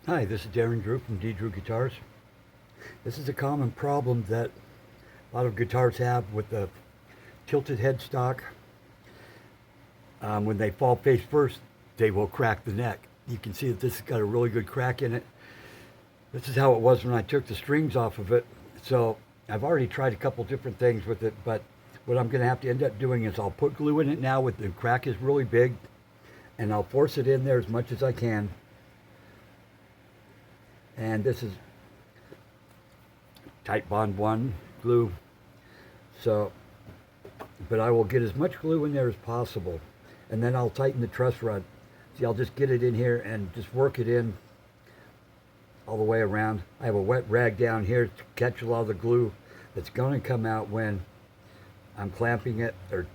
Hi, this is Darren Drew from D. Drew Guitars. This is a common problem that a lot of guitars have with the tilted headstock. When they fall face first, they will crack the neck. You can see that this has got a really good crack in it. This is how it was when I took the strings off of it. So I've already tried a couple different things with it, but what I'm going to have to end up doing is I'll put glue in it now with the crack is really big, and I'll force it in there as much as I can. And this is Tight Bond 1 glue. So, but I will get as much glue in there as possible. And then I'll tighten the truss rod. See, I'll just get it in here and just work it in all the way around. I have a wet rag down here to catch a lot of the glue that's going to come out when I'm clamping it or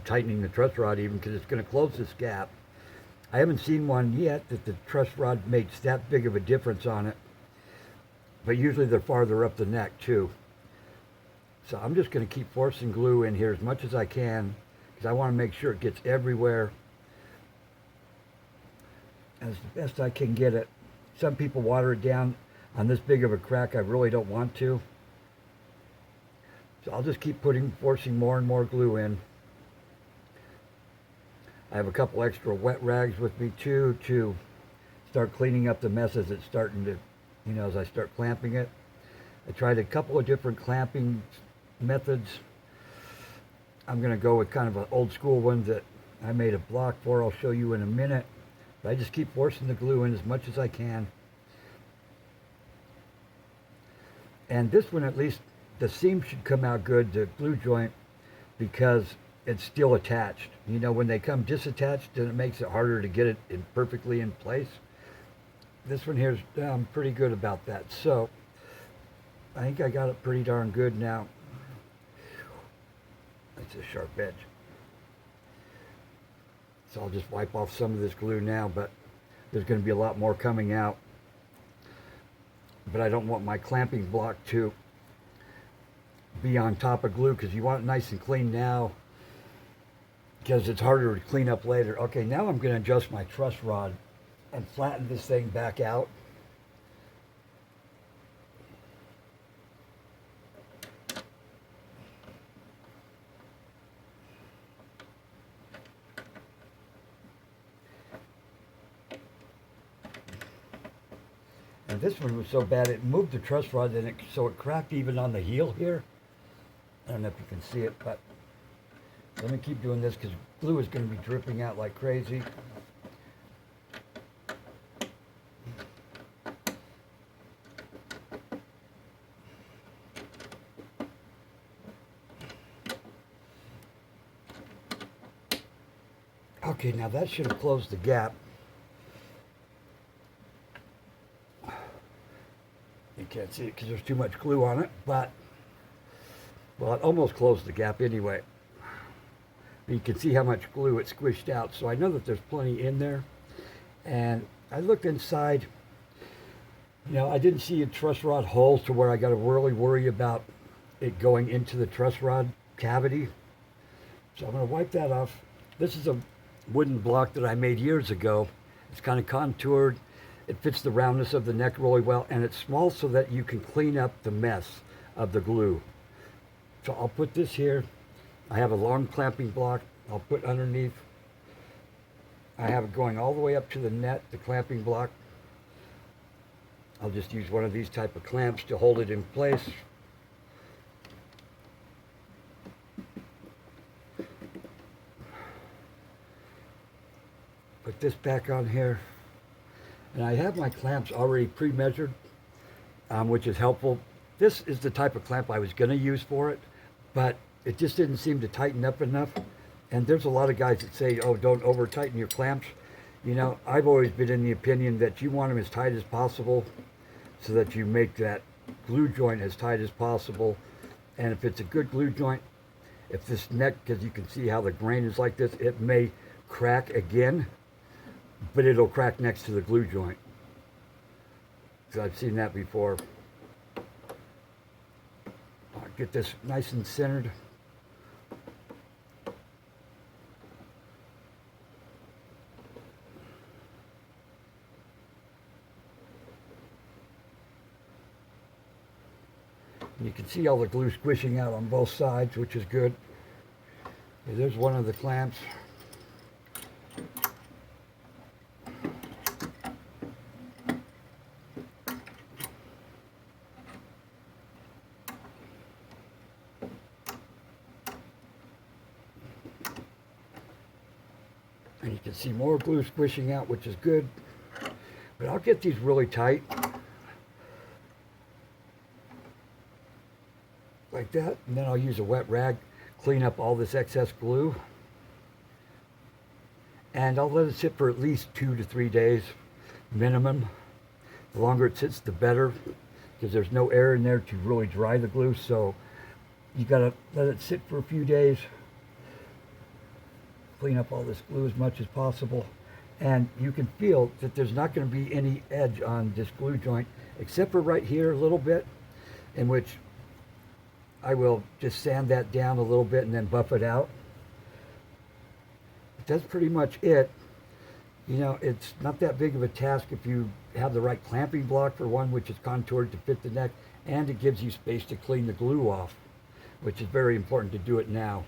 tightening the truss rod even, because it's going to close this gap. I haven't seen one yet that the truss rod makes that big of a difference on it. But usually they're farther up the neck too. So I'm just going to keep forcing glue in here as much as I can, because I want to make sure it gets everywhere as best I can get it. Some people water it down. On this big of a crack, I really don't want to. So I'll just keep forcing more and more glue in. I have a couple extra wet rags with me too to start cleaning up the mess as it's starting to, as I start clamping it. I tried a couple of different clamping methods. I'm going to go with kind of an old school one that I made a block for. I'll show you in a minute. But I just keep forcing the glue in as much as I can. And this one, at least, the seam should come out good, the glue joint, because it's still attached. When they come disattached, then it makes it harder to get it perfectly in place. This one here's pretty good about that. So I think I got it pretty darn good now. That's a sharp edge. So I'll just wipe off some of this glue now, but there's going to be a lot more coming out. But I don't want my clamping block to be on top of glue, because you want it nice and clean now, because it's harder to clean up later. Okay, now I'm going to adjust my truss rod and flatten this thing back out. And this one was so bad it moved the truss rod, and so it cracked even on the heel here. I don't know if you can see it, but let me keep doing this because glue is going to be dripping out like crazy. Okay, now that should have closed the gap. You can't see it because there's too much glue on it, but, well, it almost closed the gap anyway. You can see how much glue it squished out, so I know that there's plenty in there. And I looked inside. I didn't see a truss rod holes to where I got to really worry about it going into the truss rod cavity. So I'm going to wipe that off. This is a wooden block that I made years ago. It's kind of contoured. It fits the roundness of the neck really well, and it's small so that you can clean up the mess of the glue. So I'll put this here. I have a long clamping block I'll put underneath. I have it going all the way up to the net, the clamping block. I'll just use one of these type of clamps to hold it in place. Put this back on here. And I have my clamps already pre-measured, which is helpful. This is the type of clamp I was going to use for it, but it just didn't seem to tighten up enough. And there's a lot of guys that say, oh, don't over tighten your clamps. I've always been in the opinion that you want them as tight as possible so that you make that glue joint as tight as possible. And if it's a good glue joint, if this neck, because you can see how the grain is like this, it may crack again, but it'll crack next to the glue joint. So I've seen that before. I'll get this nice and centered. You can see all the glue squishing out on both sides, which is good. Okay, there's one of the clamps. And you can see more glue squishing out, which is good. But I'll get these really tight. Like that. And then I'll use a wet rag, clean up all this excess glue. And I'll let it sit for at least 2 to 3 days minimum. The longer it sits, the better, because there's no air in there to really dry the glue. So you gotta let it sit for a few days. Clean up all this glue as much as possible. And you can feel that there's not going to be any edge on this glue joint, except for right here a little bit, in which I will just sand that down a little bit and then buff it out. But that's pretty much it. You know, it's not that big of a task if you have the right clamping block for one, which is contoured to fit the neck, and it gives you space to clean the glue off, which is very important to do it now.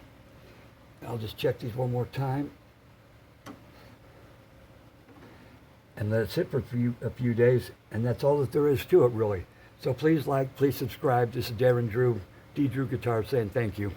I'll just check these one more time. And let it sit for a few days, and that's all that there is to it, really. So please like, please subscribe. This is Darren Drew, D. Drew Guitar, saying thank you.